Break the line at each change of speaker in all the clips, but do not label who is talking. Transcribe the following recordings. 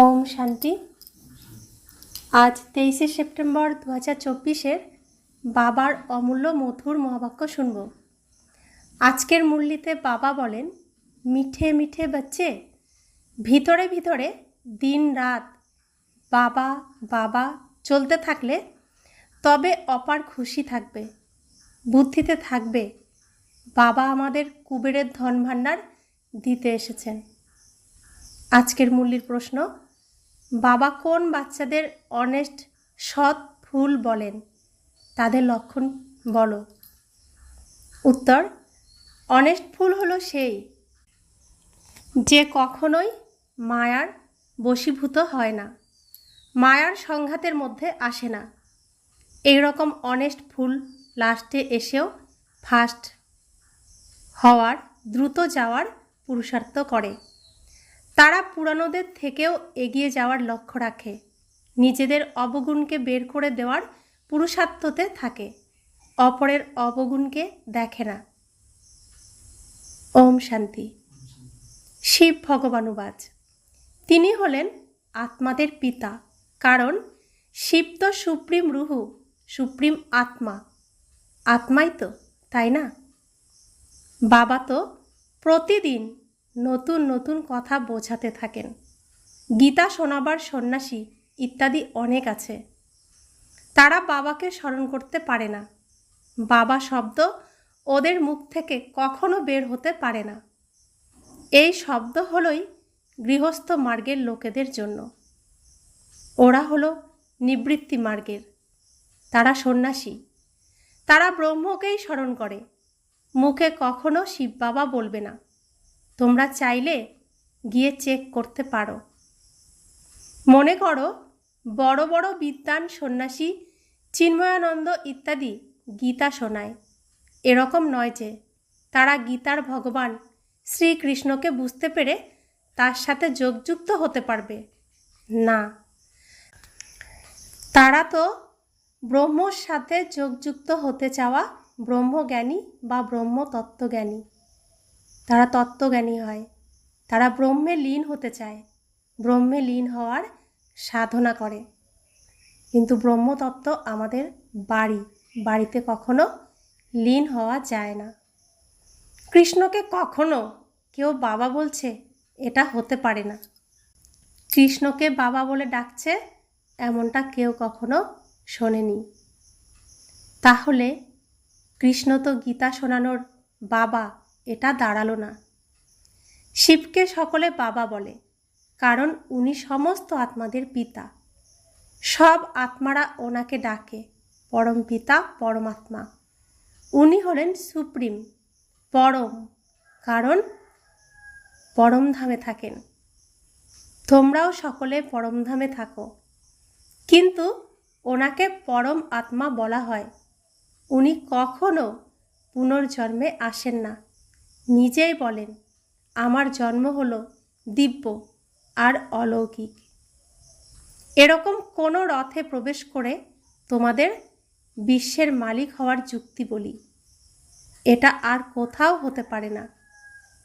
ওম শান্তি। আজ 23শে সেপ্টেম্বর 2024 বাবার অমূল্য মধুর মহাবাক্য শুনব। আজকের মুরলিতে বাবা বলেন, মিঠে মিঠে বাচ্চে, ভিতরে ভিতরে দিন রাত বাবা বাবা চলতে থাকলে তবে অপার খুশি থাকবে, বুদ্ধিতে থাকবে বাবা আমাদের কুবেরের ধন ভাণ্ডার দিতে এসেছেন। আজকের মুরলির প্রশ্ন, বাবা কোন বাচ্চাদের অনেস্ট সৎ ফুল বলেন, তাদের লক্ষণ বলো। উত্তর, অনেস্ট ফুল হলো সেই যে কখনোই মায়ার বশীভূত হয় না, মায়ার সংঘাতের মধ্যে আসে না। এই রকম অনেস্ট ফুল লাস্টে এসেও ফার্স্ট হওয়ার, দ্রুত যাওয়ার পুরুষার্থ করে। তারা পুরানোদের থেকেও এগিয়ে যাওয়ার লক্ষ্য রাখে, নিজেদের অবগুণকে বের করে দেওয়ার পুরুষার্থতে থাকে, অপরের অবগুণকে দেখে না। ওম শান্তি। শিব ভগবানুবাচ, তিনি হলেন আত্মাদের পিতা, কারণ শিব তো সুপ্রিম রুহু, সুপ্রিম আত্মা, আত্মাই তো, তাই না? বাবা তো প্রতিদিন নতুন নতুন কথা বোঝাতে থাকেন। গীতা শোনাবার সন্ন্যাসী ইত্যাদি অনেক আছে, তারা বাবাকে স্মরণ করতে পারে না। বাবা শব্দ ওদের মুখ থেকে কখনো বের হতে পারে না। এই শব্দ হলোই গৃহস্থ মার্গের লোকেদের জন্য। ওরা হলো নিবৃত্তি মার্গের, তারা সন্ন্যাসী, তারা ব্রহ্মকেই স্মরণ করে, মুখে কখনো শিব বাবা বলবে না। তোমরা চাইলে গিয়ে চেক করতে পারো। মনে করো বড় বড় বিদ্বান সন্ন্যাসী চিন্ময়ানন্দ ইত্যাদি গীতা শোনায়, এরকম নয় যে তারা গীতার ভগবান শ্রীকৃষ্ণকে বুঝতে পেরে তার সাথে যোগযুক্ত হতে পারবে না। তারা তো ব্রহ্মর সাথে যোগযুক্ত হতে চাওয়া ব্রহ্মজ্ঞানী বা ব্রহ্মতত্ত্বজ্ঞানী। তারা তত্ত্বজ্ঞানী হয়, তারা ব্রহ্মে লীন হতে চায়, ব্রহ্মে লীন হওয়ার সাধনা করে। কিন্তু ব্রহ্মতত্ত্ব আমাদের বাড়িতে কখনো লীন হওয়া যায় না। কৃষ্ণকে কখনো কেউ বাবা বলছে এটা হতে পারে না। কৃষ্ণকে বাবা বলে ডাকছে এমনটা কেউ কখনো শোনেনি। তাহলে কৃষ্ণ তো গীতা শোনানোর বাবা, এটা দাঁড়ালো না। শিবকে সকলে বাবা বলে, কারণ উনি সমস্ত আত্মাদের পিতা। সব আত্মারা ওনাকে ডাকে পরম পিতা, পরমাত্মা। উনি হলেন সুপ্রিম, পরম, কারণ পরমধামে থাকেন। তোমরাও সকলে পরমধামে থাকো, কিন্তু ওনাকে পরম আত্মা বলা হয়। উনি কখনো পুনর্জন্মে আসেন না, নিজেই বলেন আমার জন্ম হলো দিব্য আর অলৌকিক। এরকম কোনো রথে প্রবেশ করে তোমাদের বিশ্বের মালিক হওয়ার যুক্তি বলি, এটা আর কোথাও হতে পারে না।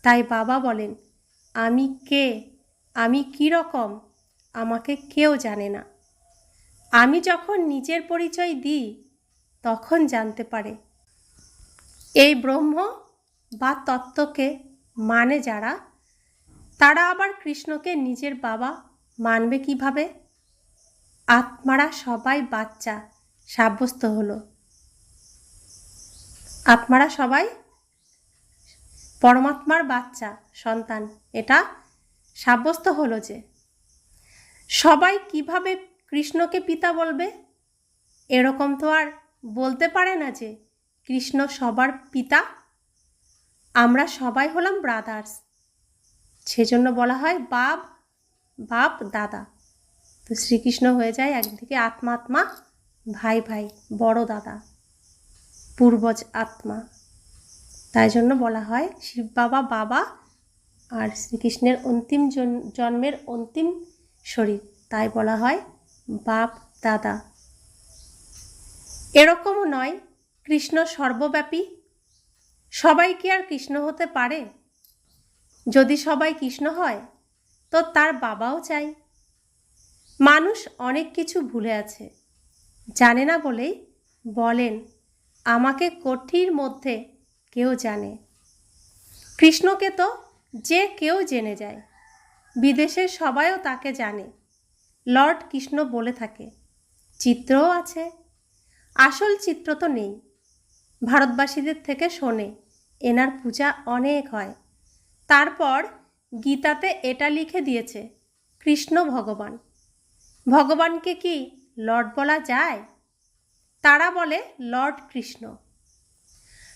তাই বাবা বলেন, আমি কে, আমি কি রকম, আমাকে কেউ জানে না। আমি যখন নিজের পরিচয় দিই তখন জানতে পারে। এই ব্রহ্ম বা তত্ত্বকে মানে যারা, তারা আবার কৃষ্ণকে নিজের বাবা মানবে কিভাবে? আত্মারা সবাই বাচ্চা সাব্যস্ত হলো, আত্মারা সবাই পরমাত্মার বাচ্চা সন্তান, এটা সাব্যস্ত হলো যে সবাই কিভাবে কৃষ্ণকে পিতা বলবে? এরকম তো আর বলতে পারে না যে কৃষ্ণ সবার পিতা। আমরা সবাই হলাম ব্রাদার্স, সেজন্য বলা হয় বাপ দাদা। তো শ্রীকৃষ্ণ হয়ে যায় একদিকে আত্মা আত্মা, ভাই ভাই, বড় দাদা, পূর্বজ আত্মা। তাই জন্য বলা হয় শিব বাবা বাবা আর শ্রীকৃষ্ণের অন্তিম জন্মের অন্তিম শরীর, তাই বলা হয় বাপ দাদা। এরকমও নয় কৃষ্ণ সর্বব্যাপী, সবাই কি আর কৃষ্ণ হতে পারে? যদি সবাই কৃষ্ণ হয় তো তার বাবাও চাই, মানুষ অনেক কিছু ভুলে আছে, জানে না বলেই বলেন আমাকে কঠির মধ্যে কেউ জানে। কৃষ্ণকে তো যে কেউ জেনে যায়, বিদেশের সবাইও তাকে জানে। লর্ড কৃষ্ণ বলে থাকে, চিত্রও আছে, আসল চিত্র তো নেই। ভারতবাসীদের থেকে শোনে এনার পূজা অনেক হয়। তারপর গীতাতে এটা লিখে দিয়েছে, কৃষ্ণ ভগবান। ভগবানকে কি লর্ড বলা যায়? তারা বলে লর্ড কৃষ্ণ।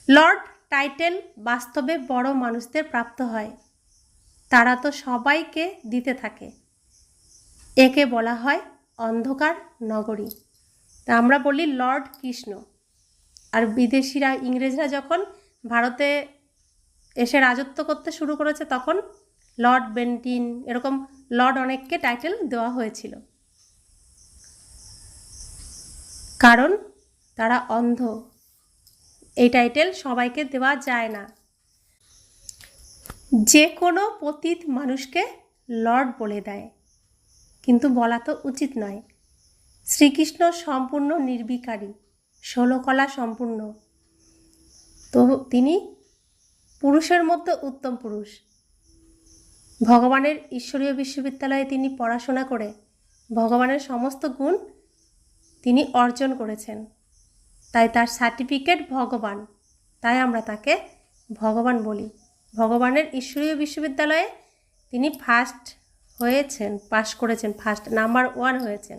লর্ড টাইটেল বাস্তবে বড় মানুষদের প্রাপ্ত হয়, তারা তো সবাইকে দিতে থাকে। একে বলা হয় অন্ধকার নগরী। তা আমরা বলি লর্ড কৃষ্ণ। আর বিদেশিরা, ইংরেজরা যখন ভারতে এসে রাজত্ব করতে শুরু করেছে তখন লর্ড বেন্টিন, এরকম লর্ড অনেককে টাইটেল দেওয়া হয়েছিল, কারণ তারা অন্ধ। এই টাইটেল সবাইকে দেওয়া যায় না। যে কোনো পতিত মানুষকে লর্ড বলে দেয়, কিন্তু বলা তো উচিত নয়। শ্রীকৃষ্ণ সম্পূর্ণ নির্বিকারী, 16 কলা সম্পূর্ণ, তো তিনি পুরুষের মধ্যে উত্তম পুরুষ। ভগবানের ঈশ্বরীয় বিশ্ববিদ্যালয়ে তিনি পড়াশোনা করে ভগবানের সমস্ত গুণ তিনি অর্জন করেছেন, তাই তার সার্টিফিকেট ভগবান, তাই আমরা তাকে ভগবান বলি। ভগবানের ঈশ্বরীয় বিশ্ববিদ্যালয়ে তিনি ফার্স্ট হয়েছেন, পাশ করেছেন, ফার্স্ট নাম্বার 1 হয়েছেন।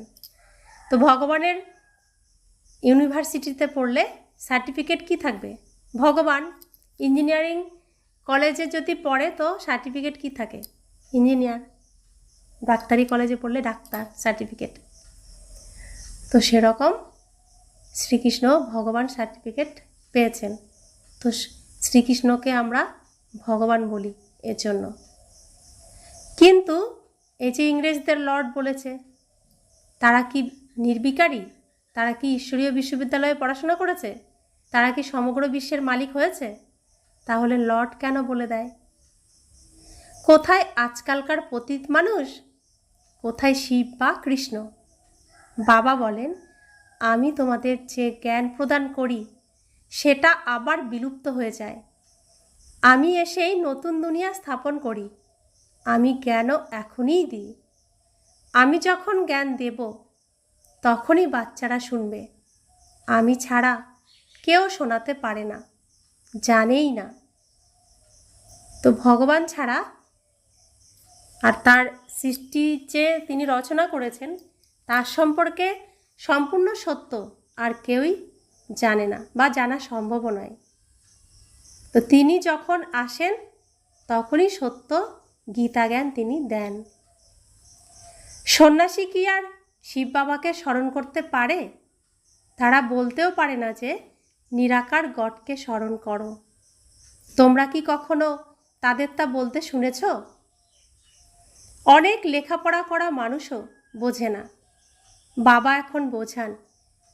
তো ভগবানের ইউনিভার্সিটিতে পড়লে সার্টিফিকেট কি থাকবে? ভগবান। ইঞ্জিনিয়ারিং কলেজে যদি পড়ে তো সার্টিফিকেট কি থাকে? ইঞ্জিনিয়ার। ডাক্তারি কলেজে পড়লে ডাক্তার সার্টিফিকেট। তো সেরকম শ্রীকৃষ্ণ ভগবান সার্টিফিকেট পেয়েছেন, তো শ্রীকৃষ্ণকে আমরা ভগবান বলি এর জন্য। কিন্তু এই যে ইংরেজদের লর্ড বলেছে, তারা কি নির্বিকারী? তারা কি ঈশ্বরীয় বিশ্ববিদ্যালয়ে পড়াশোনা করেছে? তারা কি সমগ্র বিশ্বের মালিক হয়েছে? তাহলে লর্ড কেন বলে দেয়? কোথায় আজকালকার পতিত মানুষ? কোথায় শিব বা কৃষ্ণ? বাবা বলেন, আমি তোমাদের যে জ্ঞান প্রদান করি সেটা আবার বিলুপ্ত হয়ে যায়। আমি এসেই নতুন দুনিয়া স্থাপন করি। আমি জ্ঞানও এখনই দিই। আমি যখন জ্ঞান দেব তখনই বাচ্চারা শুনবে। আমি ছাড়া কেউ শোনাতে পারে না, জানেই না। তো ভগবান ছাড়া আর তার সৃষ্টি যে তিনি রচনা করেছেন তার সম্পর্কে সম্পূর্ণ সত্য আর কেউই জানে না বা জানা সম্ভবও নয়। তো তিনি যখন আসেন তখনই সত্য গীতা জ্ঞান তিনি দেন। সন্ন্যাসী কি আর শিব বাবাকে স্মরণ করতে পারে? তারা বলতেও পারে না যে নিরাকার গডকে স্মরণ করো। তোমরা কি কখনো তাদের তা বলতে শুনেছ? অনেক লেখাপড়া করা মানুষও বোঝে না। বাবা এখন বোঝান,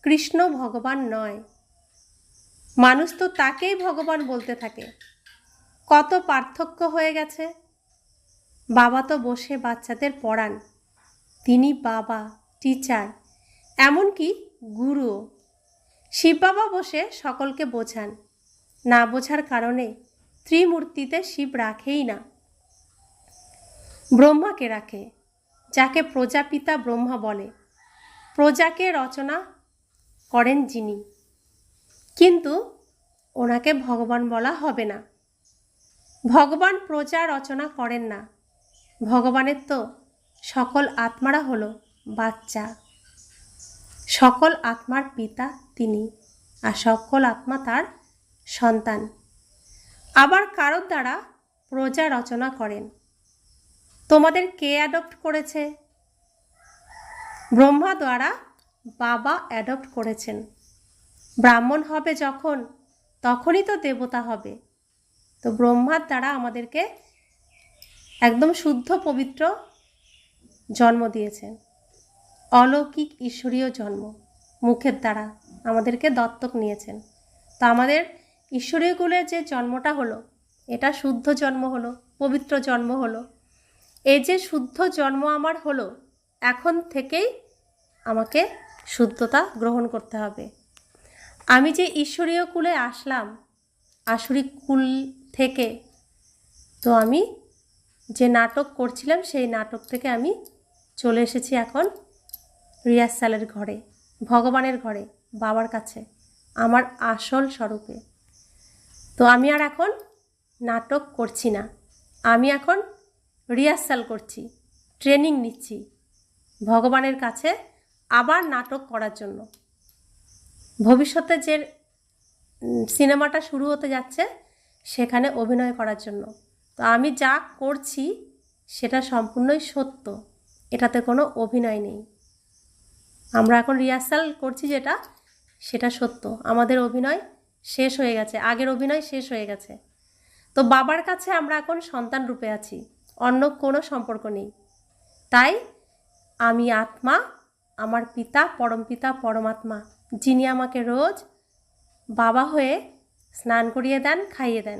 কৃষ্ণ ভগবান নয়। মানুষ তো তাকেই ভগবান বলতে থাকে। কত পার্থক্য হয়ে গেছে। বাবা তো বসে বাচ্চাদের পড়ান, তিনি বাবা, টিচার, এমনকি গুরুও। শিব বাবা বসে সকলকে বোঝান, না বোঝার কারণে ত্রিমূর্তিতে শিব রাখেই না, ব্রহ্মাকে রাখে, যাকে প্রজাপিতা ব্রহ্মা বলে। প্রজাকে রচনা করেন যিনি, কিন্তু ওনাকে ভগবান বলা হবে না। ভগবান প্রজা রচনা করেন না। ভগবানের তো সকল আত্মারা হলো বাচ্চা। সকল আত্মার পিতা তিনি, আর সকল আত্মা তার সন্তান। আবার কারোর দ্বারা প্রজা রচনা করেন। তোমাদের কে অ্যাডপ্ট করেছে? ব্রহ্মা দ্বারা বাবা অ্যাডপ্ট করেছেন। ব্রাহ্মণ হবে যখন, তখনই তো দেবতা হবে। তো ব্রহ্মার দ্বারা আমাদেরকে একদম শুদ্ধ পবিত্র জন্ম দিয়েছেন, অলৌকিক ঈশ্বরীয় জন্ম। মুখের দ্বারা আমাদেরকে দত্তক নিয়েছেন। তো আমাদের ঈশ্বরীয় কুলের যে জন্মটা হলো, এটা শুদ্ধ জন্ম হলো, পবিত্র জন্ম হলো। এই যে শুদ্ধ জন্ম আমার হলো, এখন থেকেই আমাকে শুদ্ধতা গ্রহণ করতে হবে। আমি যে ঈশ্বরীয় কুলে আসলাম, আসুরিক কুল থেকে, তো আমি যে নাটক করছিলাম সেই নাটক থেকে আমি চলে এসেছি এখন রিহার্সালের ঘরে, ভগবানের ঘরে, বাবার কাছে, আমার আসল স্বরূপে। তো আমি আর এখন নাটক করছি না, আমি এখন রিহার্সাল করছি, ট্রেনিং নিচ্ছি ভগবানের কাছে আবার নাটক করার জন্য। ভবিষ্যতে যে সিনেমাটা শুরু হতে যাচ্ছে সেখানে অভিনয় করার জন্য। তো আমি যা করছি সেটা সম্পূর্ণই সত্য, এটাতে কোনো অভিনয় নেই। আমরা এখন রিহার্সাল করছি যেটা, সেটা সত্য। আমাদের অভিনয় শেষ হয়ে গেছে, আগের অভিনয় শেষ হয়ে গেছে। তো বাবার কাছে আমরা এখন সন্তান রূপে আছি, অন্য কোনো সম্পর্ক নেই। তাই আমি আত্মা, আমার পিতা পরমপিতা পরমাত্মা, যিনি আমাকে রোজ বাবা হয়ে স্নান করিয়ে দেন, খাইয়ে দেন,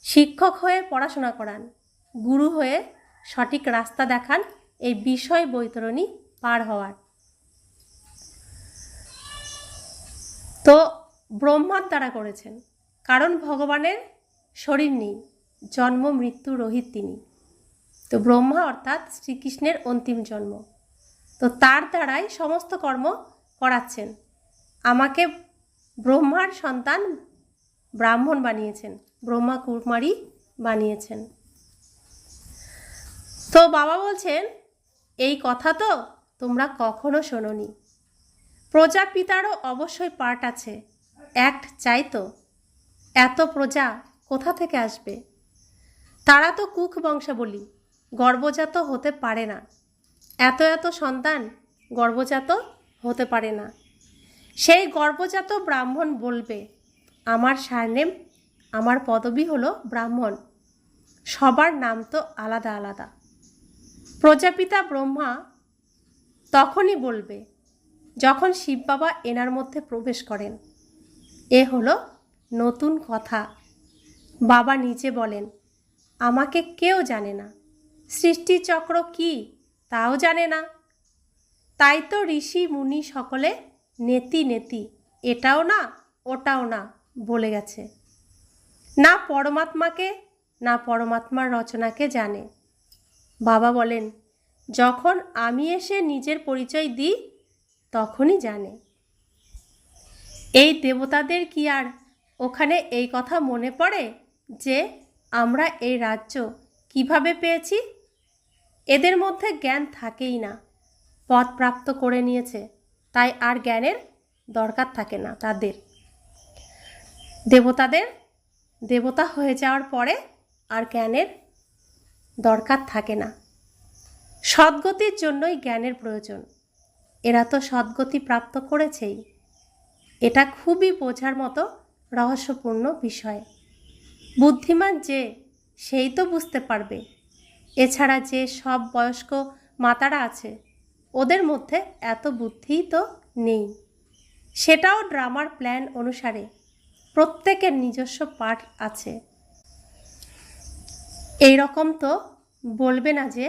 শিক্ষক হয়ে পড়াশোনা করান, গুরু হয়ে সঠিক রাস্তা দেখান এই বিষয় বৈতরণী পার হওয়ার। তো ব্রহ্মার দ্বারা করেছেন, কারণ ভগবানের শরীর নেই, জন্ম মৃত্যু রহিত তিনি। তো ব্রহ্মা অর্থাৎ শ্রীকৃষ্ণের অন্তিম জন্ম, তো তার দ্বারাই সমস্ত কর্ম করাচ্ছেন। আমাকে ব্রহ্মার সন্তান ব্রাহ্মণ বানিয়েছেন, ব্রহ্মা কুমারী বানিয়েছেন। তো বাবা বলছেন, এই কথা তো তোমরা কখনো শোনোনি। প্রজাপিতারও অবশ্যই পার্ট আছে, অ্যাক্ট চাই তো। এত প্রজা কোথা থেকে আসবে? তারা তো কুক বংশাবলী, গর্ভজাত হতে পারে না। এত এত সন্তান গর্ভজাত হতে পারে না। সেই গর্ভজাত ব্রাহ্মণ বলবে, আমার সারনেম, আমার পদবি হলো ব্রাহ্মণ। সবার নাম তো আলাদা আলাদা। প্রজাপিতা ব্রহ্মা তখনই বলবে যখন শিব বাবা এনার মধ্যে প্রবেশ করেন। এ হলো নতুন কথা। বাবা নিজে বলেন, আমাকে কেউ জানে না, সৃষ্টিচক্র কি তাও জানে না। তাই তো ঋষি মুনি সকলে নেতি নেতি, এটাও না ওটাও না বলে গেছে। না পরমাত্মাকে না পরমাত্মার রচনাকে জানে। বাবা বলেন, যখন আমি এসে নিজের পরিচয় দিই তখনই জানে। এই দেবতাদের কি আর ওখানে এই কথা মনে পড়ে যে আমরা এই রাজ্য কিভাবে পেয়েছি? এদের মধ্যে জ্ঞান থাকেই না, পদ প্রাপ্ত করে নিয়েছে, তাই আর জ্ঞানের দরকার থাকে না তাদের। দেবতা হয়ে যাওয়ার পরে আর জ্ঞানের দরকার থাকে না। সদ্গতির জন্যই জ্ঞানের প্রয়োজন। এরা তো সদ্গতি প্রাপ্ত করেছেই। এটা খুবই বোঝার মতো রহস্যপূর্ণ বিষয়। বুদ্ধিমান যে সেই তো বুঝতে পারবে। এছাড়া যে সব বয়স্ক মাতারা আছে ওদের মধ্যে এত বুদ্ধিই তো নেই। সেটাও ড্রামার প্ল্যান অনুসারে প্রত্যেকের নিজস্ব পাঠ আছে। এই রকম তো বলবে না যে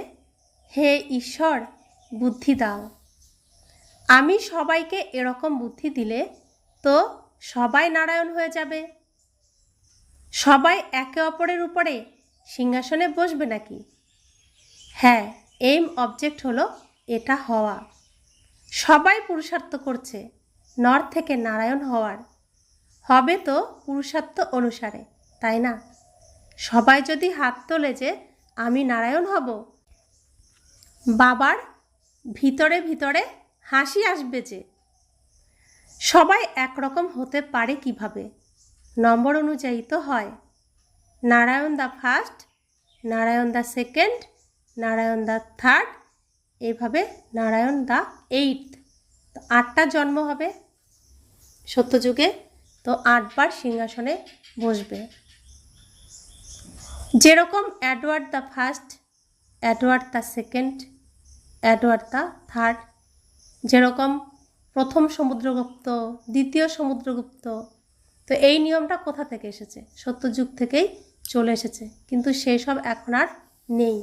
হে ঈশ্বর বুদ্ধি দাও। আমি সবাইকে এরকম বুদ্ধি দিলে তো সবাই নারায়ণ হয়ে যাবে। সবাই একে অপরের উপরে সিংহাসনে বসবে নাকি? হ্যাঁ, এইম অবজেক্ট হলো এটা হওয়া। সবাই পুরুষার্থ করছে নর থেকে নারায়ণ হওয়ার। হবে তো পুরুষার্থ অনুসারে, তাই না? সবাই যদি হাত তোলে যে আমি নারায়ণ হব, বাবার ভিতরে ভিতরে হাসি আসবে যে। সবাই একরকম হতে পারে কিভাবে? নম্বর অনুযায়ী তো হয়। Narayan the first, Narayan the second, Narayan the third, এইভাবে নারায়ণ দ্য এইথ। তো 8টা জন্ম হবে সত্যযুগে, তো 8বার সিংহাসনে বসবে। যেরকম Edward the first, Edward the second, Edward the third, যেরকম প্রথম সমুদ্রগুপ্ত, দ্বিতীয় সমুদ্রগুপ্ত। তো এই নিয়মটা কোথা থেকে এসেছে? সত্যযুগ থেকেই চলে এসেছে, কিন্তু সেই সব এখন আর নেই।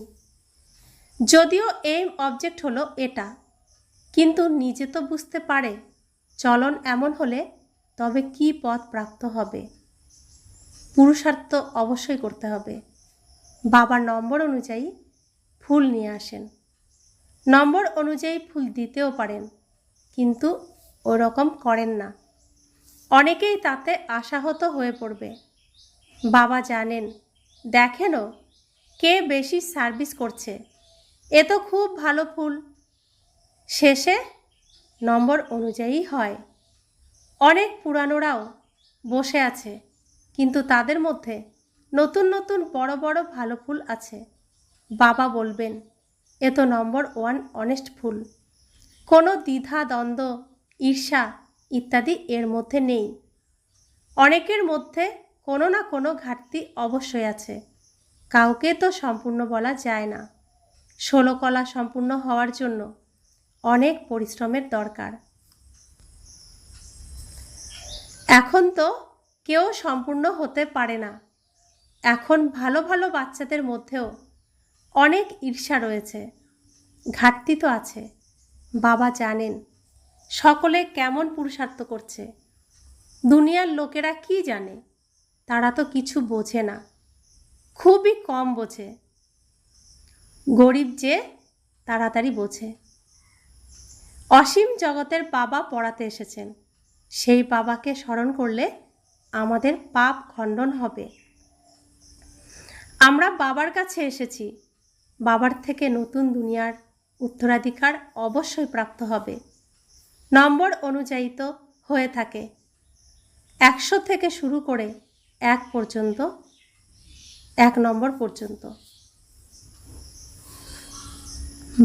যদিও এইম অবজেক্ট হলো এটা, কিন্তু নিজে তো বুঝতে পারে চলন এমন হলে তবে কি পথ প্রাপ্ত হবে। পুরুষার্থ অবশ্যই করতে হবে। বাবার নম্বর অনুযায়ী ফুল নিয়ে আসেন। নম্বর অনুযায়ী ফুল দিতেও পারেন, কিন্তু ওরকম করেন না। অনেকেই তাতে আশাহত হয়ে পড়বে। বাবা জানেন, দেখেনও কে বেশি সার্ভিস করছে, এ তো খুব ভালো ফুল। শেষে নম্বর অনুযায়ী হয়। অনেক পুরানোরাও বসে আছে, কিন্তু তাদের মধ্যে নতুন নতুন বড় বড় ভালো ফুল আছে। বাবা বলবেন, এ তো নম্বর 1 অনেস্ট ফুল। কোনো দ্বিধা দ্বন্দ্ব, ঈর্ষা ইত্যাদি এর মধ্যে নেই। অনেকের মধ্যে কোনো না কোনো ঘাটতি অবশ্যই আছে। কাউকে তো সম্পূর্ণ বলা যায় না। 16 কলা সম্পূর্ণ হওয়ার জন্য অনেক পরিশ্রমের দরকার। এখন তো কেউ সম্পূর্ণ হতে পারে না। এখন ভালো ভালো বাচ্চাদের মধ্যেও অনেক ঈর্ষা রয়েছে, ঘাটতি তো আছে। বাবা জানেন সকলে কেমন পুরুষার্থ করছে। দুনিয়ার লোকেরা কি জানে? তারা তো কিছু বোঝে না, খুবই কম বোঝে। গরিব যে তাড়াতাড়ি বোঝে। অসীম জগতের বাবা পড়াতে এসেছেন। সেই বাবাকে স্মরণ করলে আমাদের পাপ খণ্ডন হবে। আমরা বাবার কাছে এসেছি, বাবার থেকে নতুন দুনিয়ার উত্তরাধিকার অবশ্যই প্রাপ্ত হবে। নম্বর অনুযায়ী তো হয়ে থাকে। 100 থেকে শুরু করে 1 পর্যন্ত, 1 নম্বর পর্যন্ত।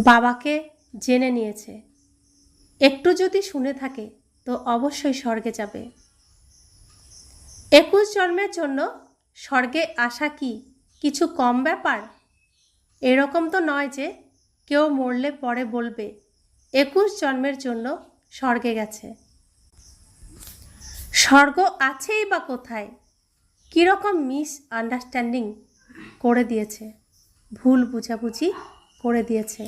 বাবাকে জেনে নিয়েছে, একটু যদি শুনে থাকে তো অবশ্যই স্বর্গে যাবে। 21 জন্মের জন্য স্বর্গে আসা কি কিছু কম ব্যাপার? এরকম তো নয় যে কেউ মরলে পরে বলবে 21 জন্মের জন্য স্বর্গে গেছে। স্বর্গ আছেই বা কোথায়? কীরকম মিস আন্ডারস্ট্যান্ডিং করে দিয়েছে, ভুল বুঝাবুঝি করে দিয়েছে।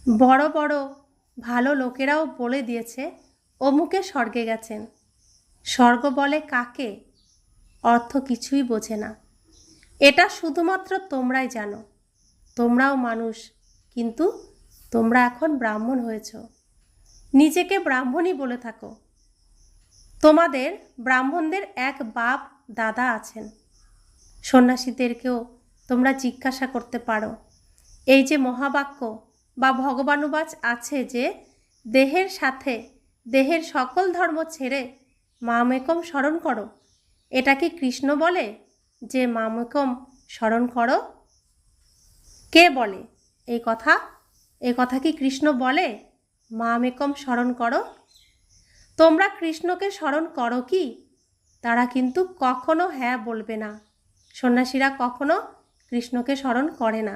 বড় বড় ভালো লোকেরাও বলে দিয়েছে অমুকে স্বর্গে গেছেন। স্বর্গ বলে কাকে? অর্থ কিছুই বোঝে না। এটা শুধুমাত্র তোমরাই জানো। তোমরাও মানুষ, কিন্তু তোমরা এখন ব্রাহ্মণ হয়েছ। নিজেকে ব্রাহ্মণই বলে থাকো। তোমাদের ব্রাহ্মণদের এক বাপ দাদা আছেন। সন্ন্যাসীদেরকেও তোমরা জিজ্ঞাসা করতে পারো, এই যে মহাবাক্য বা ভগবানুবাচ আছে যে দেহের সাথে দেহের সকল ধর্ম ছেড়ে মামেকম স্মরণ করো, এটা কি কৃষ্ণ বলে যে মামেকম স্মরণ করো? কে বলে এই কথা? এই কথা কি কৃষ্ণ বলে মামেকম স্মরণ করো? তোমরা কৃষ্ণকে স্মরণ করো কি? তারা কিন্তু কখনো হ্যাঁ বলবে না। সন্ন্যাসীরা কখনো কৃষ্ণকে স্মরণ করে না।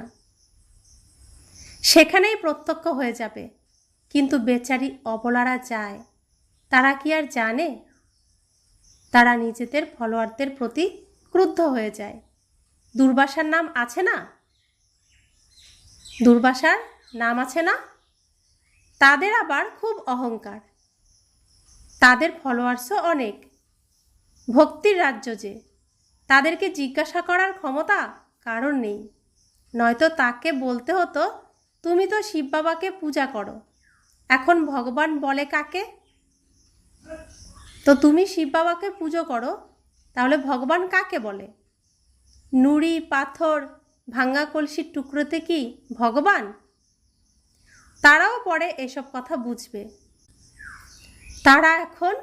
সেখানেই প্রত্যক্ষ হয়ে যাবে। কিন্তু বেচারি অবলারা যায়, তারা কি আর জানে? তারা নিজেদের ফলোয়ারদের প্রতি ক্রুদ্ধ হয়ে যায়। দুর্বাসার নাম আছে না? দুর্বাসার নাম আছে না? তাদের আবার খুব অহংকার, তাদের ফলোয়ার্সও অনেক। ভক্তির রাজ্য যে, তাদেরকে জিজ্ঞাসা করার ক্ষমতা কারণ নেই। নয়তো তাকে বলতে হতো, তুমি তো শিব বাবাকে পূজা করো, এখন ভগবান বলে কাকে? তো তুমি শিব বাবাকে পুজো করো, তাহলে ভগবান কাকে বলে? নুড়ি পাথর ভাঙ্গা কলসির টুকরোতে কি ভগবান? তারাও পরে এসব কথা বুঝবে। তারা এখন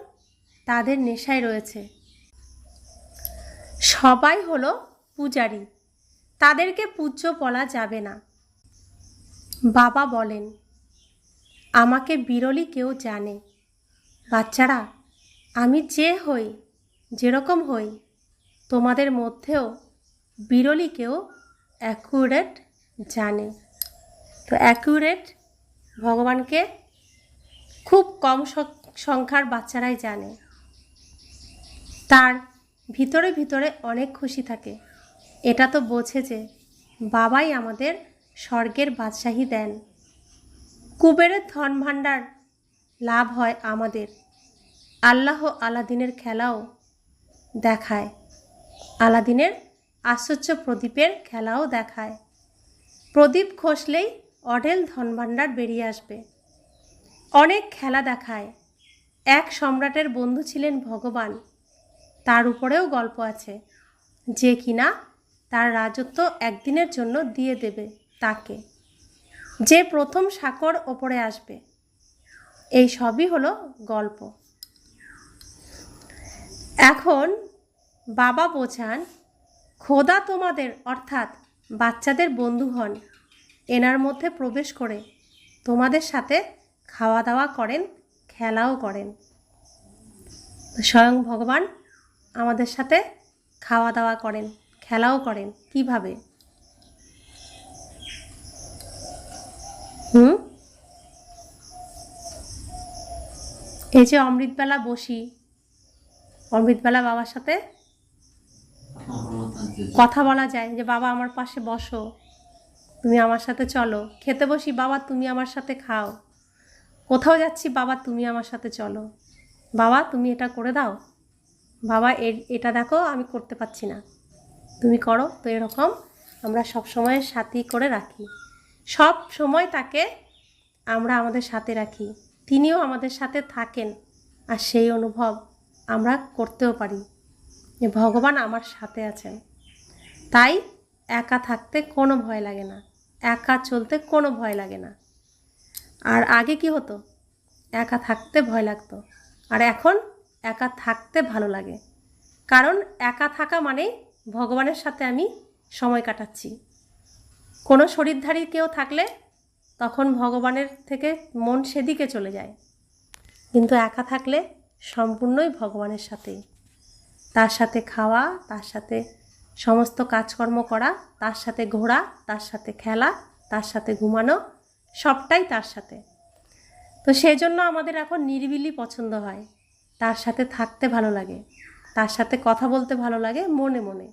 তাদের নেশায় রয়েছে। সবাই হলো পূজারী, তাদেরকে পূজ্য বলা যাবে না। বাবা বলেন, আমাকে বিরলই কেউ জানে। বাচ্চারা, আমি যে হই, যেরকম হই, তোমাদের মধ্যেও বিরলই কেউ অ্যাকুরেট জানে। তো অ্যাকুরেট ভগবানকে খুব কম সংখ্যার বাচ্চারাই জানে। তার ভিতরে ভিতরে অনেক খুশি থাকে। এটা তো বোঝে যে বাবাই আমাদের স্বর্গের বাদশাহী দেন। কুবেরের ধন ভাণ্ডার লাভ হয় আমাদের। আল্লাহ আলাদিনের খেলাও দেখায়, আলাদিনের আশ্চর্য প্রদীপের খেলাও দেখায়। প্রদীপ ঘষলেই অঢেল ধনভাণ্ডার বেরিয়ে আসবে। অনেক খেলা দেখায়। এক সম্রাটের বন্ধু ছিলেন ভগবান, তার উপরেও গল্প আছে, যে কিনা তার রাজত্ব একদিনের জন্য দিয়ে দেবে তাকে, যে প্রথম সাকর ওপরে আসবে। এই সবই হলো গল্প। এখন বাবা বোঝান, খোদা তোমাদের অর্থাৎ বাচ্চাদের বন্ধু হন, এনার মধ্যে প্রবেশ করে তোমাদের সাথে খাওয়া দাওয়া করেন, খেলাও করেন। স্বয়ং ভগবান আমাদের সাথে খাওয়া দাওয়া করেন, খেলাও করেন। কিভাবে? এই যে অমৃতবেলা বসি, অমৃতবেলা বাবার সাথে কথা বলা যায় যে বাবা আমার পাশে বসো, তুমি আমার সাথে চলো। খেতে বসি, বাবা তুমি আমার সাথে খাও। কোথাও যাচ্ছি, বাবা তুমি আমার সাথে চলো। বাবা তুমি এটা করে দাও, বাবা এটা দেখো আমি করতে পারছি না, তুমি করো। তো এরকম আমরা সব সময় সাথী করে রাখি, সব সময় তাকে আমরা আমাদের সাথে রাখি, তিনিও আমাদের সাথে থাকেন। আর সেই অনুভব আমরা করতেও পারি যে ভগবান আমার সাথে আছেন। তাই একা থাকতে কোনো ভয় লাগে না, একা চলতে কোনো ভয় লাগে না। আর আগে কি হতো, একা থাকতে ভয় লাগতো, আর এখন একা থাকতে ভালো লাগে। কারণ একা থাকা মানে ভগবানের সাথে আমি সময় কাটাচ্ছি। কোনো শরীরধারী কেউ থাকলে তখন ভগবানের থেকে মন সেদিকে চলে যায়, কিন্তু একা থাকলে সম্পূর্ণই ভগবানের সাথেই। তার সাথে খাওয়া, তার সাথে সমস্ত কাজকর্ম করা, তার সাথে ঘোরা, তার সাথে খেলা, তার সাথে ঘুমানো, সবটাই তার সাথে। তো সেই জন্য আমাদের এখন নিরিবিলি পছন্দ হয়, তার সাথে থাকতে ভালো লাগে, তার সাথে কথা বলতে ভালো লাগে মনে মনে।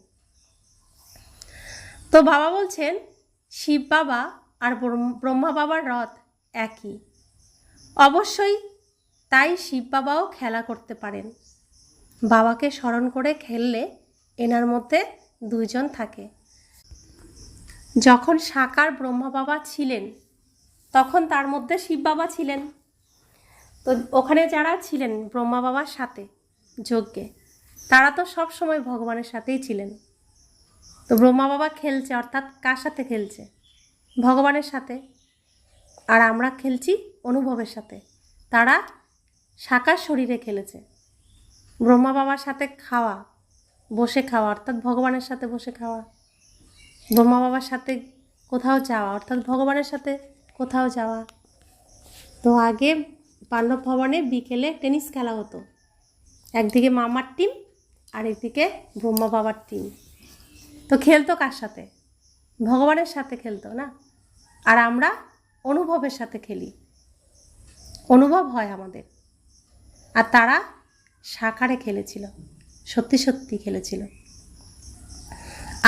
তো বাবা বলছেন শিব বাবা আর ব্রহ্মা বাবার রথ একই। অবশ্যই তাই শিব বাবাও খেলা করতে পারেন। বাবাকে স্মরণ করে খেললে এনার মধ্যে দুইজন থাকে। যখন সাকার ব্রহ্মা বাবা ছিলেন তখন তার মধ্যে শিব বাবা ছিলেন। তো ওখানে যারা ছিলেন ব্রহ্মা বাবার সাথে যজ্ঞে, তারা তো সব সময় ভগবানের সাথেই ছিলেন। তো ব্রহ্মা বাবা খেলছে, অর্থাৎ কার সাথে খেলছে? ভগবানের সাথে। আর আমরা খেলছি অনুভবের সাথে। তারা সাকার শরীরে খেলেছে। ব্রহ্মা বাবার সাথে খাওয়া, বসে খাওয়া অর্থাৎ ভগবানের সাথে বসে খাওয়া, ব্রহ্মা বাবার সাথে কোথাও যাওয়া অর্থাৎ ভগবানের সাথে কোথাও যাওয়া। তো আগে পাণ্ডব ভবনে বিকেলে টেনিস খেলা হতো, একদিকে মামার টিম আর একদিকে ব্রহ্মা বাবার টিম। তো খেলতো কার সাথে? ভগবানের সাথে খেলতো না। আর আমরা অনুভবের সাথে খেলি, অনুভব হয় আমাদের। আর তারা সাকারে খেলেছিল, সত্যি সত্যি খেলেছিল।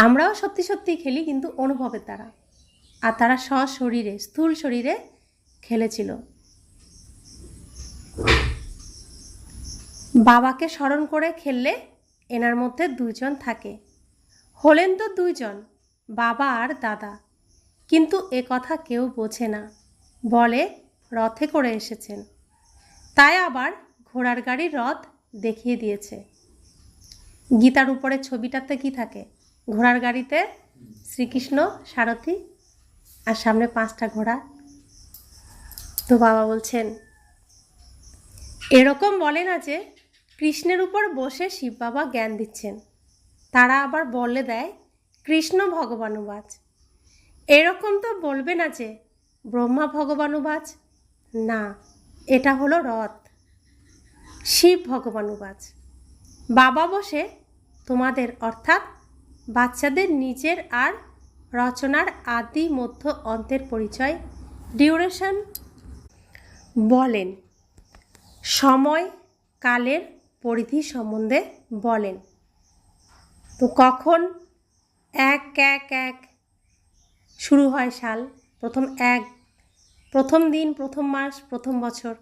আমরাও সত্যি সত্যি খেলি, কিন্তু অনুভবের দ্বারা। আর তারা সশরীরে, স্থূল শরীরে খেলেছিল। বাবাকে স্মরণ করে খেললে এনার মধ্যে দুজন থাকে। হলেন তো দুইজন, বাবা আর দাদা। কিন্তু এ কথা কেউ বোঝে না, বলে রথে করে এসেছেন। তাই আবার ঘোড়ার গাড়ির রথ দেখিয়ে দিয়েছে। গীতার উপরে ছবিটাতে কি থাকে? ঘোড়ার গাড়িতে শ্রীকৃষ্ণ সারথি আর সামনে 5টা ঘোড়া। তো বাবা বলছেন এরকম বলে না যে কৃষ্ণের উপর বসে শিব বাবা জ্ঞান দিচ্ছেন। তারা আবার বলে দেয় কৃষ্ণ ভগবানুবাচ। এরকম তো বলবে না যে ব্রহ্মা ভগবানুবাচ। না, এটা হলো রথ, শিব ভগবানুবাচ। বাবা বসে তোমাদের অর্থাৎ বাচ্চাদের নিজের আর রচনার আদি মধ্য অন্তের পরিচয়, ডিউরেশন বলেন, সময় কালের পরিধি সম্বন্ধে বলেন। তো কখন 1 1 1 শুরু হয় সাল, প্রথম দিন, প্রথম মাস, প্রথম বছর,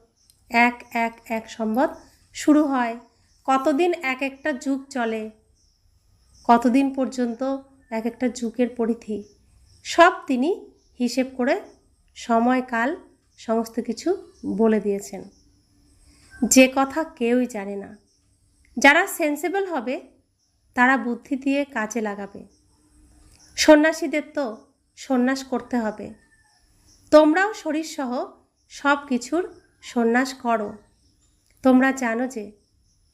১ সম্বৎ শুরু হয়। কতদিন এক একটা যুগ চলে, কতদিন পর্যন্ত এক একটা যুগের পরিধি, সব তিনি হিসেব করে সময়কাল সমস্ত কিছু বলে দিয়েছেন, যে কথা কেউই জানে না। যারা সেন্সেবল হবে তারা বুদ্ধি দিয়ে কাজে লাগাবে। সন্ন্যাসীদের তো সন্ন্যাস করতে হবে, তোমরাও শরীরসহ সব কিছুর সন্ন্যাস করো। তোমরা জানো যে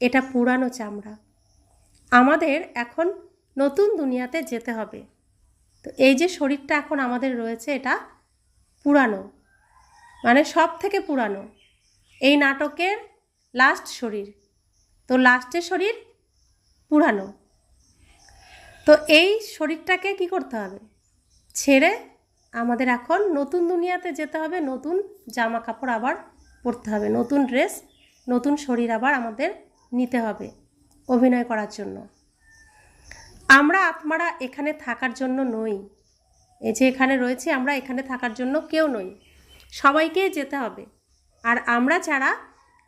এটা পুরানো চামড়া, আমাদের এখন নতুন দুনিয়াতে যেতে হবে। তো এই যে শরীরটা এখন আমাদের রয়েছে, এটা পুরানো, মানে সব থেকে পুরানো। এই নাটকের লাস্ট শরীর, তো লাস্টের শরীর পুরানো। তো এই শরীরটাকে কি করতে হবে, ছেড়ে আমাদের এখন নতুন দুনিয়াতে যেতে হবে। নতুন জামা কাপড় আবার পরতে হবে, নতুন ড্রেস, নতুন শরীর আবার আমাদের নিতে হবে অভিনয় করার জন্য। আমরা আত্মারা এখানে থাকার জন্য নই, এই যে এখানে রয়েছে আমরা এখানে থাকার জন্য কেউ নই, সবাইকে যেতে হবে। আর আমরা যারা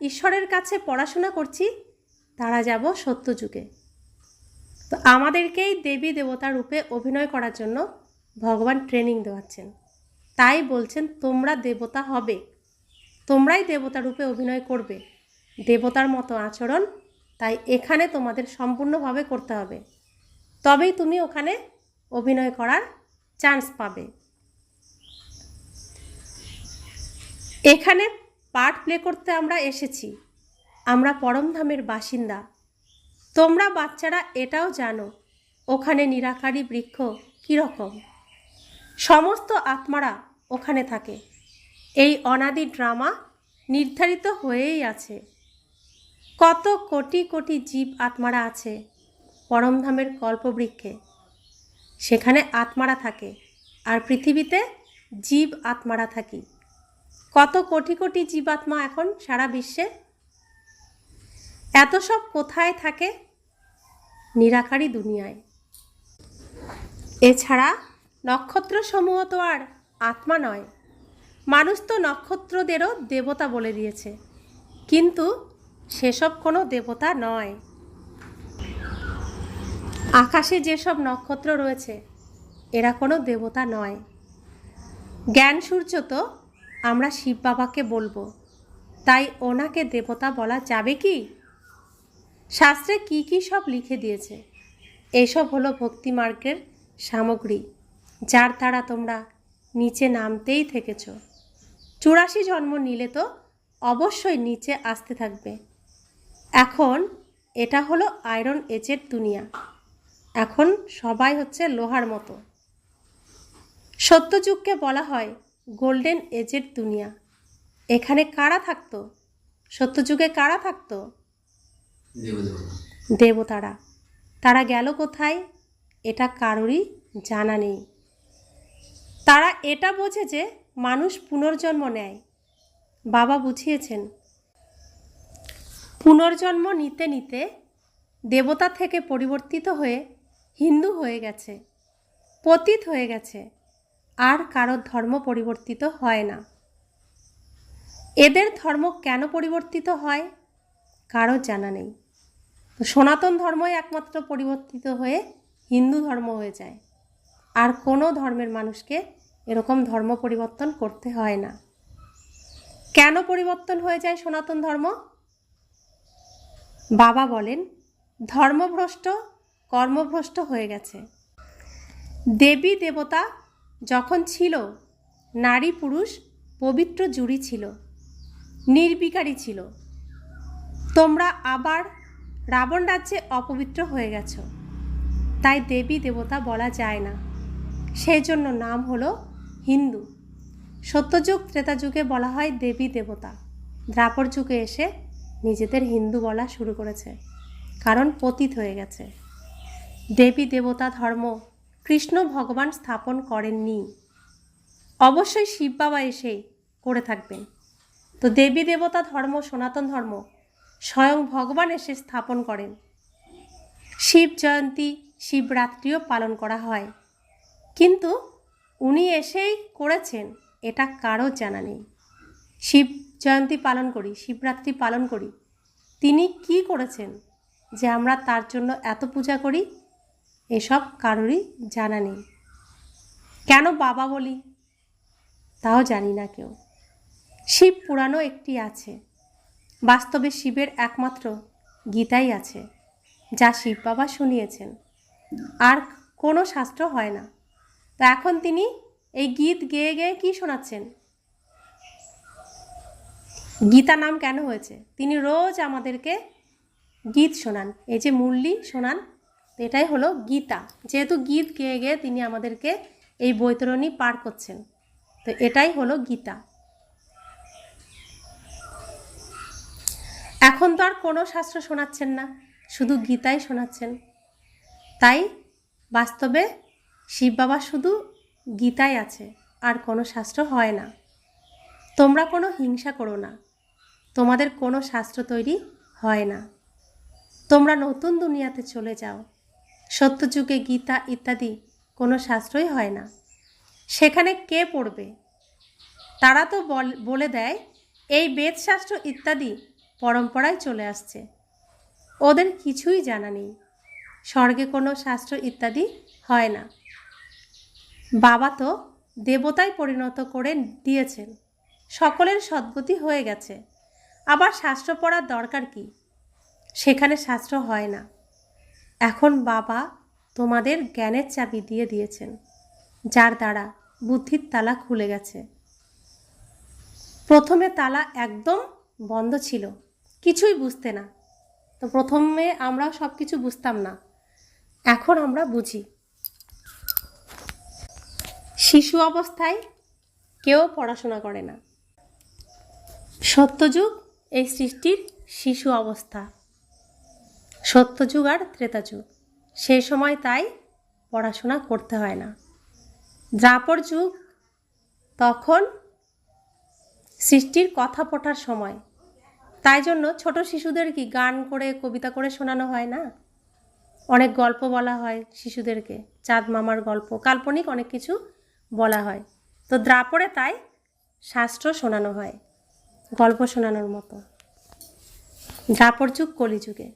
ঈশ্বরের কাছে পড়াশোনা করছি তারা যাব সত্যযুগে। তো আমাদেরকেই দেবী দেবতা রূপে অভিনয় করার জন্য ভগবান ট্রেনিং দেওয়াচ্ছেন, তাই বলছেন তোমরা দেবতা হবে, তোমরাই দেবতা রূপে অভিনয় করবে, দেবতার মতো আচরণ তাই এখানে তোমাদের সম্পূর্ণভাবে করতে হবে, তবেই তুমি ওখানে অভিনয় করার চান্স পাবে। এখানে পার্ট প্লে করতে আমরা এসেছি, আমরা পরমধামের বাসিন্দা। তোমরা বাচ্চারা এটাও জানো ওখানে নিরাকারী বৃক্ষ কীরকম, সমস্ত আত্মারা ওখানে থাকে। এই অনাদি ড্রামা নির্ধারিত হয়েই আছে। কত কোটি কোটি জীব আত্মারা আছে পরমধামের কল্পবৃক্ষে, সেখানে আত্মারা থাকে, আর পৃথিবীতে জীব আত্মারা থাকি। কত কোটি কোটি জীবাত্মা এখন সারা বিশ্বে। এত সব কোথায় থাকে, নিরাকারী দুনিয়ায়। এছাড়া নক্ষত্রসমূহ তো আর আত্মা নয়, মানুষ তো নক্ষত্রদেরও দেবতা বলে দিয়েছে, কিন্তু সেসব কোনো দেবতা নয়। আকাশে যেসব নক্ষত্র রয়েছে এরা কোনো দেবতা নয়। জ্ঞান সূর্য তো আমরা শিব বাবাকে বলবো, তাই ওনাকে দেবতা বলা যাবে কি? শাস্ত্রে কি কি সব লিখে দিয়েছে, এইসব হলো ভক্তি মার্গের সামগ্রী, যার দ্বারা তোমরা নিচে নামতেই থেকেছ। 84 জন্ম নিলে তো অবশ্যই নিচে আসতে থাকবে। এখন এটা হলো আয়রন এজের দুনিয়া, এখন সবাই হচ্ছে লোহার মতো। সত্যযুগকে বলা হয় গোল্ডেন এজের দুনিয়া। এখানে কারা থাকতো, সত্যযুগে কারা থাকতো? দেবতারা। তারা গেল কোথায় এটা কারোরই জানা নেই। তারা এটা বোঝে যে মানুষ পুনর্জন্ম নেয়। বাবা বুঝিয়েছেন, পুনর্জন্ম নিতে নিতে দেবতা থেকে পরিবর্তিত হয়ে হিন্দু হয়ে গেছে, পতিত হয়ে গেছে, আর কারোর ধর্ম পরিবর্তিত হয় না। এদের ধর্ম কেন পরিবর্তিত হয় কারো জানা নেই। সনাতন ধর্মই একমাত্র পরিবর্তিত হয়ে হিন্দু ধর্ম হয়ে যায়, আর কোনো ধর্মের মানুষকে এরকম ধর্ম পরিবর্তন করতে হয় না। কেন পরিবর্তন হয়ে যায় সনাতন ধর্ম? বাবা বলেন ধর্মভ্রষ্ট কর্মভ্রষ্ট হয়ে গেছে। দেবী দেবতা যখন ছিল, নারী পুরুষ পবিত্র জুড়ি ছিল, নির্বিকারী ছিল। তোমরা আবার রাবণ রাজ্যে অপবিত্র হয়ে গেছ, তাই দেবী দেবতা বলা যায় না, সেই জন্য নাম হলো হিন্দু। সত্যযুগ ত্রেতা যুগে বলা হয় দেবী দেবতা, দ্বাপর যুগে এসে নিজেদের হিন্দু বলা শুরু করেছে, কারণ পতিত হয়ে গেছে। দেবী দেবতা ধর্ম কৃষ্ণ ভগবান স্থাপন করেননি, অবশ্যই শিব বাবা এসেই করে থাকবেন। তো দেবী দেবতা ধর্ম, সনাতন ধর্ম স্বয়ং ভগবান এসে স্থাপন করেন। শিব জয়ন্তী, শিবরাত্রিও পালন করা হয়, কিন্তু উনি এসেই করেছেন এটা কারো জানা নেই। শিব জয়ন্তী পালন করি, শিবরাত্রি পালন করি, তিনি কি করেছেন যে আমরা তার জন্য এত পূজা করি, এসব কারোরই জানা নেই। কেন বাবা বলি তাও জানি না কেউ। শিব পুরাণও একটি আছে, বাস্তবে শিবের একমাত্র গীতাই আছে, যা শিব বাবা শুনিয়েছেন, আর কোনো শাস্ত্র হয় না। তো এখন তিনি এই গীত গেয়ে গেয়ে কি শোনাচ্ছেন? গীতা নাম কেন হয়েছে? তিনি রোজ আমাদেরকে গীত শোনান, এই যে মুরলি শোনান, এটাই হলো গীতা। যেহেতু গীত গেয়ে গেয়ে তিনি আমাদেরকে এই বৈতরণী পার করছেন, তো এটাই হলো গীতা। এখন তো আর কোনো শাস্ত্র শোনাচ্ছেন না, শুধু গীতাই শোনাচ্ছেন। তাই বাস্তবে শিব বাবা শুধু গীতাই আছে, আর কোনো শাস্ত্র হয় না। তোমরা কোনো হিংসা করো না, তোমাদের কোনো শাস্ত্র তৈরি হয় না। তোমরা নতুন দুনিয়াতে চলে যাও। সত্যযুগে গীতা ইত্যাদি কোনো শাস্ত্রই হয় না। সেখানে কে পড়বে? তারা তো বলে দেয় এই বেদশাস্ত্র ইত্যাদি পরম্পরায় চলে আসছে, ওদের কিছুই জানা নেই। স্বর্গে কোনো শাস্ত্র ইত্যাদি হয় না। বাবা তো দেবতায় পরিণত করে দিয়েছেন, সকলের সদ্গতি হয়ে গেছে, আবার শাস্ত্র পড়ার দরকার কি? সেখানে শাস্ত্র হয় না। এখন বাবা তোমাদের জ্ঞানের চাবি দিয়ে দিয়েছেন, যার দ্বারা বুদ্ধির তালা খুলে গেছে। প্রথমে তালা একদম বন্ধ ছিল, কিছুই বুঝতে না। তো প্রথমে আমরা সব কিছু বুঝতাম না, এখন আমরা বুঝি। শিশু অবস্থায় কেউ পড়াশোনা করে না। সত্যযুগ এই সৃষ্টির শিশু অবস্থা, সত্যযুগ আর ত্রেতাযুগ, সেই সময় তাই পড়াশোনা করতে হয় না। দ্বাপর যুগ তখন সৃষ্টির কথা পড়ার সময়, তাই জন্য ছোট শিশুদের কি গান করে কবিতা করে শোনানো হয় না, অনেক গল্প বলা হয় শিশুদেরকে, চাঁদ মামার গল্প, কাল্পনিক অনেক কিছু বলা হয়। তো দ্বাপরে তাই শাস্ত্র শোনানো হয়, গল্প শোনানোর মতো। দ্বাপর যুগ কলিযুগে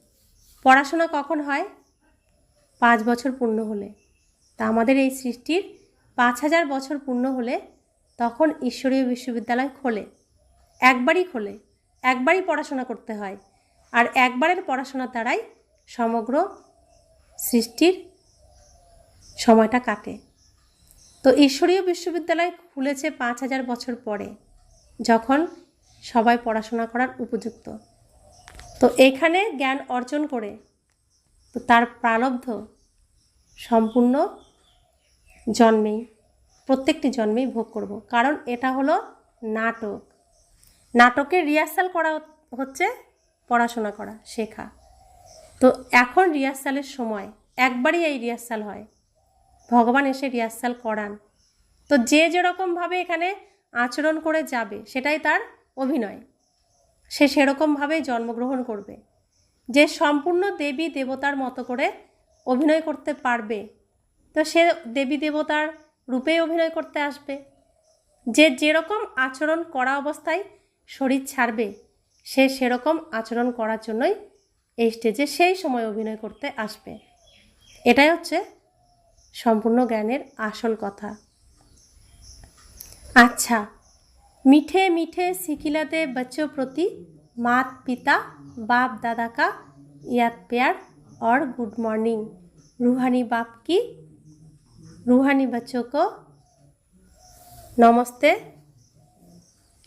পড়াশোনা কখন হয়? 5 বছর পূর্ণ হলে। তা আমাদের এই সৃষ্টির 5000 বছর পূর্ণ হলে তখন ঈশ্বরীয় বিশ্ববিদ্যালয় খোলে। একবারই খোলে, একবারই পড়াশোনা করতে হয়, আর একবারের পড়াশোনার দ্বারাই সমগ্র সৃষ্টির সময়টা কাটে। তো ঈশ্বরীয় বিশ্ববিদ্যালয় খুলেছে 5000 বছর পরে, যখন সবাই পড়াশোনা করার উপযুক্ত। তো এখানে জ্ঞান অর্জন করে তো তার প্রারব্ধ সম্পূর্ণ জন্মেই, প্রত্যেকটি জন্মেই ভোগ করব, কারণ এটা হলো নাটক। নাটকের রিহার্সাল করা হচ্ছে পড়াশোনা করা, শেখা। তো এখন রিহার্সালের সময়, একবারই এই রিহার্সাল হয়, ভগবান এসে রিহার্সাল করান। তো যে যেরকমভাবে এখানে আচরণ করে যাবে সেটাই তার অভিনয়, সে সেরকমভাবেই জন্মগ্রহণ করবে। যে সম্পূর্ণ দেবী দেবতার মতো করে অভিনয় করতে পারবে, তো সে দেবী দেবতার রূপেই অভিনয় করতে আসবে। যে যেরকম আচরণ করা অবস্থায় শরীর ছাড়বে, সে সেরকম আচরণ করার জন্যই এই স্টেজে সেই সময় অভিনয় করতে আসবে। এটাই হচ্ছে সম্পূর্ণ জ্ঞানের আসল কথা। अच्छा, मीठे मीठे सिखिलाते बच्चों प्रति माता पिता बाप दादा का याद प्यार और गुड मॉर्निंग। रूहानी बाप की रूहानी बच्चों को नमस्ते।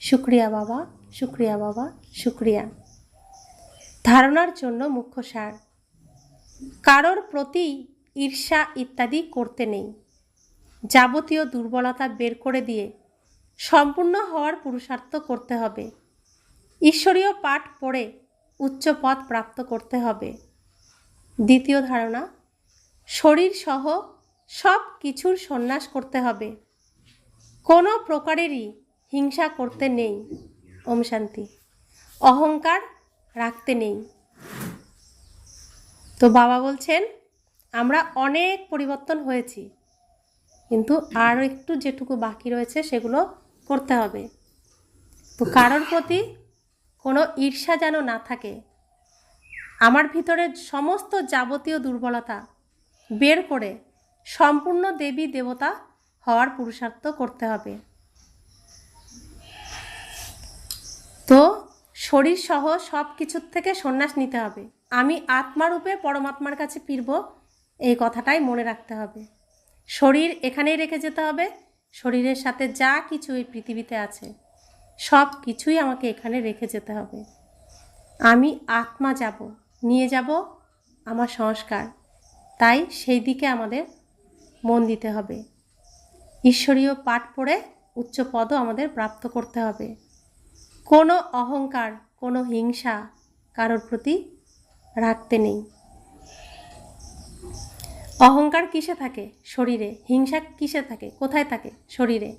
शुक्रिया बाबा, शुक्रिया बाबा, शुक्रिया। धारणार जन्य मुख्य सार, कारोर प्रति ईर्षा इत्यादि करते नहीं। যাবতীয় দুর্বলতা বের করে দিয়ে সম্পূর্ণ হওয়ার পুরুষার্থ করতে হবে। ঈশ্বরীয় পাঠ পড়ে উচ্চ পদ প্রাপ্ত করতে হবে। দ্বিতীয় ধারণা, শরীর সহ সব কিছুর সন্ন্যাস করতে হবে। কোনো প্রকারেরই হিংসা করতে নেই। ওম শান্তি। অহংকার রাখতে নেই। তো বাবা বলছেন আমরা অনেক পরিবর্তন হয়েছি, কিন্তু আরও একটু যেটুকু বাকি রয়েছে সেগুলো করতে হবে। তো কারোর প্রতি কোনো ঈর্ষা যেন না থাকে। আমার ভিতরে সমস্ত যাবতীয় দুর্বলতা বের করে সম্পূর্ণ দেবী দেবতা হওয়ার পুরুষার্থ করতে হবে। তো শরীর সহ সব কিছুর থেকে সন্ন্যাস নিতে হবে। আমি আত্মারূপে পরমাত্মার কাছে ফিরব, এই কথাটাই মনে রাখতে হবে। শরীর এখানেই রেখে যেতে হবে। শরীরের সাথে যা কিছু এই পৃথিবীতে আছে সব কিছুই আমাকে এখানে রেখে যেতে হবে। আমি আত্মা যাব, নিয়ে যাব আমার সংস্কার। তাই সেই দিকে আমাদের মন দিতে হবে। ঈশ্বরীয় পাঠ পড়ে উচ্চ পদও আমাদের প্রাপ্ত করতে হবে। কোনো অহংকার, কোনো হিংসা কারোর প্রতি রাখতে নেই। অহংকার কিসে থাকে? শরীরে। হিংসা কিসে থাকে? কোথায় থাকে? শরীরে,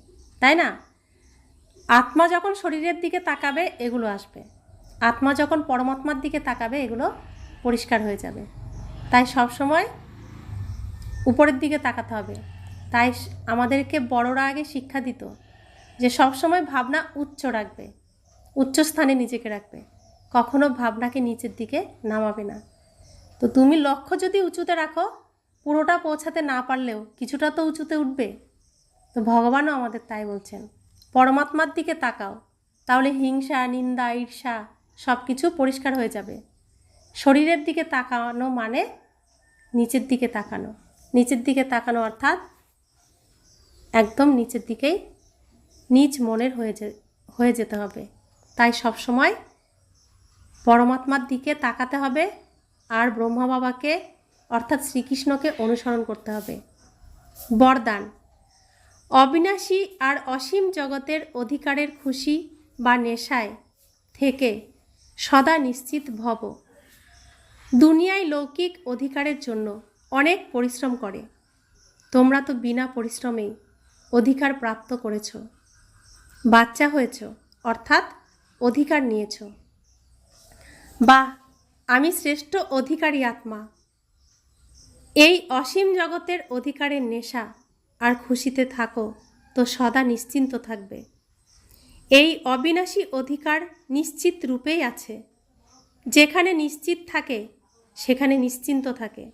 তাই না? আত্মা যখন শরীরের দিকে তাকাবে এগুলো আসবে, আত্মা যখন পরমাত্মার দিকে তাকাবে এগুলো পরিষ্কার হয়ে যাবে। তাই সবসময় উপরের দিকে তাকাতে হবে। তাই আমাদেরকে বড়রা আগে শিক্ষা দিত যে সবসময় ভাবনা উচ্চ রাখবে, উচ্চ স্থানে নিজেকে রাখবে, কখনো ভাবনাকে নিচের দিকে নামাবে না। তো তুমি লক্ষ্য যদি উঁচুতে রাখো, পুরোটা পৌঁছাতে না পারলেও কিছুটা তো উঁচুতে উঠবে। তো ভগবানও আমাদের তাই বলছেন, পরমাত্মার দিকে তাকাও, তাহলে হিংসা, নিন্দা, ঈর্ষা সব কিছু পরিষ্কার হয়ে যাবে। শরীরের দিকে তাকানো মানে নিচের দিকে তাকানো। নিচের দিকে তাকানো অর্থাৎ একদম নিচের দিকেই নিজ মনের হয়ে যেতে হবে। তাই সবসময় পরমাত্মার দিকে তাকাতে হবে আর ব্রহ্মা বাবাকে অর্থাৎ শ্রীকৃষ্ণকে অনুসরণ করতে হবে। বরদান: অবিনাশী আর অসীম জগতের অধিকারের খুশি বা নেশায় থেকে সদা নিশ্চিত ভব। দুনিয়ায় লৌকিক অধিকারের জন্য অনেক পরিশ্রম করে, তোমরা তো বিনা পরিশ্রমেই অধিকার প্রাপ্ত করেছ। বাচ্চা হয়েছ অর্থাৎ অধিকার নিয়েছ। বাহ, আমি শ্রেষ্ঠ অধিকারী আত্মা। এই অসীম জগতের অধিকারের নেশা আর খুশিতে থাকো তো সদা নিশ্চিন্ত থাকবে। এই অবিনাশী অধিকার নিশ্চিত রূপেই আছে। যেখানে নিশ্চিত থাকে সেখানে নিশ্চিন্ত থাকে।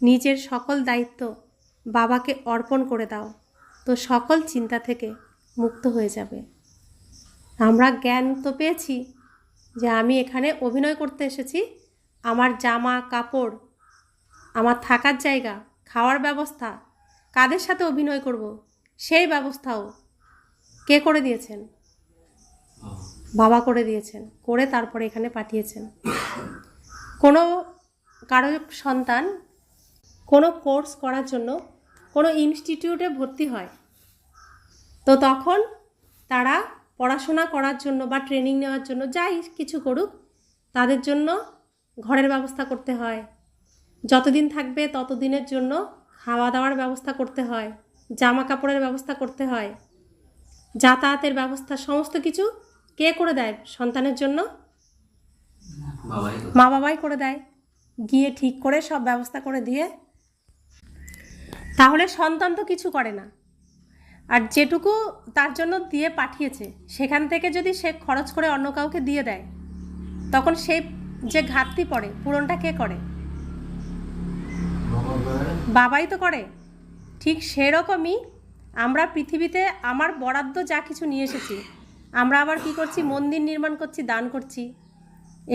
নিজের সকল দায়িত্ব বাবাকে অর্পণ করে দাও, তো সকল চিন্তা থেকে মুক্ত হয়ে যাবে। আমরা জ্ঞান তো পেয়েছি যে আমি এখানে অভিনয় করতে এসেছি। আমার জামা কাপড়, আমার থাকার জায়গা, খাওয়ার ব্যবস্থা, কাদের সাথে অভিনয় করব সেই ব্যবস্থাও কে করে দিয়েছেন? বাবা করে দিয়েছেন। করে তারপরে এখানে পাঠিয়েছেন। কোনো কারো সন্তান কোনো কোর্স করার জন্য কোনো ইনস্টিটিউটে ভর্তি হয়, তো তখন তারা পড়াশোনা করার জন্য বা ট্রেনিং নেওয়ার জন্য যাই কিছু করুক, তাদের জন্য ঘরের ব্যবস্থা করতে হয়। যতদিন থাকবে ততদিনের জন্য খাওয়া দাওয়ার ব্যবস্থা করতে হয়, জামা কাপড়ের ব্যবস্থা করতে হয়, যাতায়াতের ব্যবস্থা, সমস্ত কিছু কে করে দেয় সন্তানের জন্য? মা বাবাই করে দেয়। গিয়ে ঠিক করে সব ব্যবস্থা করে দিয়ে, তাহলে সন্তান তো কিছু করে না। আর যেটুকু তার জন্য দিয়ে পাঠিয়েছে সেখান থেকে যদি সে খরচ করে অন্য কাউকে দিয়ে দেয়, তখন সেই যে ঘাটতি পড়ে পূরণটা কে করে? বাবাই তো করে। ঠিক সেরকমই আমরা পৃথিবীতে আমার বরাদ্দ যা কিছু নিয়ে এসেছি, আমরা আবার কি করছি? মন্দির নির্মাণ করছি, দান করছি,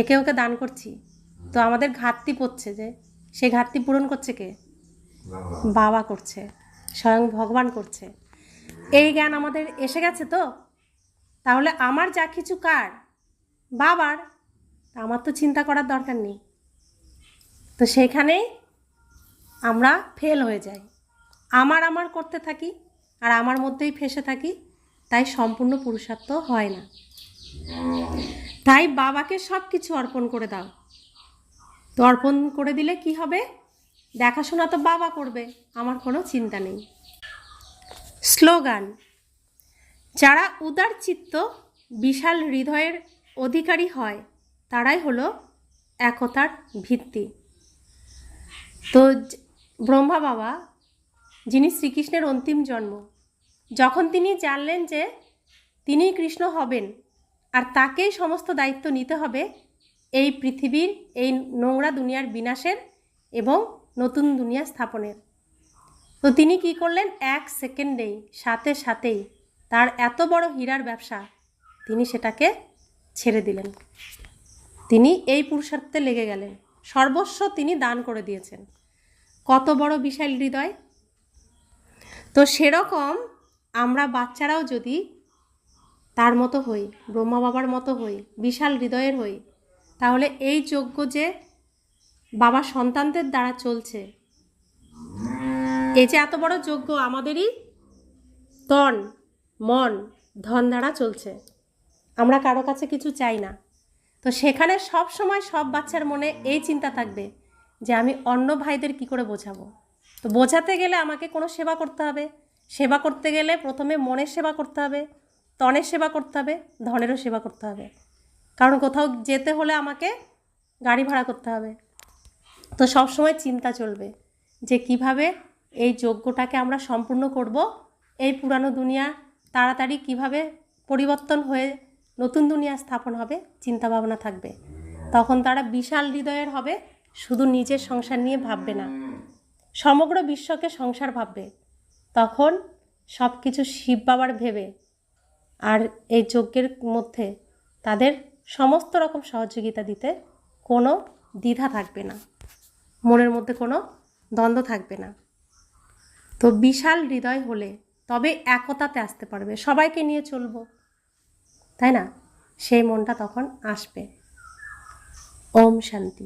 একে ওকে দান করছি। তো আমাদের ঘাটতি পড়ছে, যে সে ঘাটতি পূরণ করছে কে? বাবা করছে, স্বয়ং ভগবান করছে। এই জ্ঞান আমাদের এসে গেছে। তো তাহলে আমার যা কিছু কার? বাবার। আমার তো চিন্তা করার দরকার নেই। তো সেখানেই আমরা ফেল হয়ে যাই। আমার করতে থাকি আর আমার মধ্যেই ফেসে থাকি, তাই সম্পূর্ণ পুরুষার্থ হয় না। তাই বাবাকে সব কিছু অর্পণ করে দাও। তো অর্পণ করে দিলে কি হবে? দেখাশোনা তো বাবা করবে, আমার কোনো চিন্তা নেই। স্লোগান: যারা উদার চিত্ত, বিশাল হৃদয়ের অধিকারী হয় তারাই হলো একতার ভিত্তি। তো ব্রহ্মা বাবা যিনি শ্রীকৃষ্ণের অন্তিম জন্ম। যখন তিনি জানলেন যে তিনিই কৃষ্ণ হবেন আর তাকেই সমস্ত দায়িত্ব নিতে হবে এই পৃথিবীর এই নোংরা দুনিয়ার বিনাশের এবং নতুন দুনিয়া স্থাপনের, তো তিনি কি করলেন, 1 সেকেন্ডেই সাথে সাথেই তার এত বড় হীরার ব্যবসা তিনি সেটাকে ছেড়ে দিলেন। তিনি এই পুরুষার্থে লেগে গেলেন, সর্বস্ব তিনি দান করে দিয়েছেন। কত বড় বিশাল হৃদয়। তো সেরকম আমরা বাচ্চারাও যদি তার মতো হই, ব্রহ্মা বাবার মতো হই, বিশাল হৃদয়ের হই, তাহলে এই যজ্ঞ যে বাবা সন্তানদের দ্বারা চলছে, এই যে এত বড় যজ্ঞ আমাদেরই তন মন ধন দ্বারা চলছে, আমরা কারো কাছে কিছু চাই না। তো সেখানে সব সময় সব বাচ্চার মনে এই চিন্তা থাকবে যে আমি অন্য ভাইদের কি করে বোঝাবো। তো বোঝাতে গেলে আমাকে কোনো সেবা করতে হবে, সেবা করতে গেলে প্রথমে মনের সেবা করতে হবে, তনের সেবা করতে হবে, ধনেরও সেবা করতে হবে, কারণ কোথাও যেতে হলে আমাকে গাড়ি ভাড়া করতে হবে। তো সব সময় চিন্তা চলবে যে কিভাবে এই যজ্ঞটাকে আমরা সম্পূর্ণ করব, এই পুরানো দুনিয়া তাড়াতাড়ি কিভাবে পরিবর্তন হয়ে নতুন দুনিয়া স্থাপন হবে, চিন্তা ভাবনা থাকবে। তখন তারা বিশাল হৃদয়ের হবে, শুধু নিজের সংসার নিয়ে ভাববে না, সমগ্র বিশ্বকে সংসার ভাববে। তখন সব কিছু শিব বাবার ভেবে আর এই যজ্ঞের মধ্যে তাদের সমস্ত রকম সহযোগিতা দিতে কোনো দ্বিধা থাকবে না, মনের মধ্যে কোনো দ্বন্দ্ব থাকবে না। তো বিশাল হৃদয় হলে তবে একতাতে আসতে পারবে, সবাইকে নিয়ে চলবো, তাই না? সেই মনটা তখন আসবে। ওম শান্তি।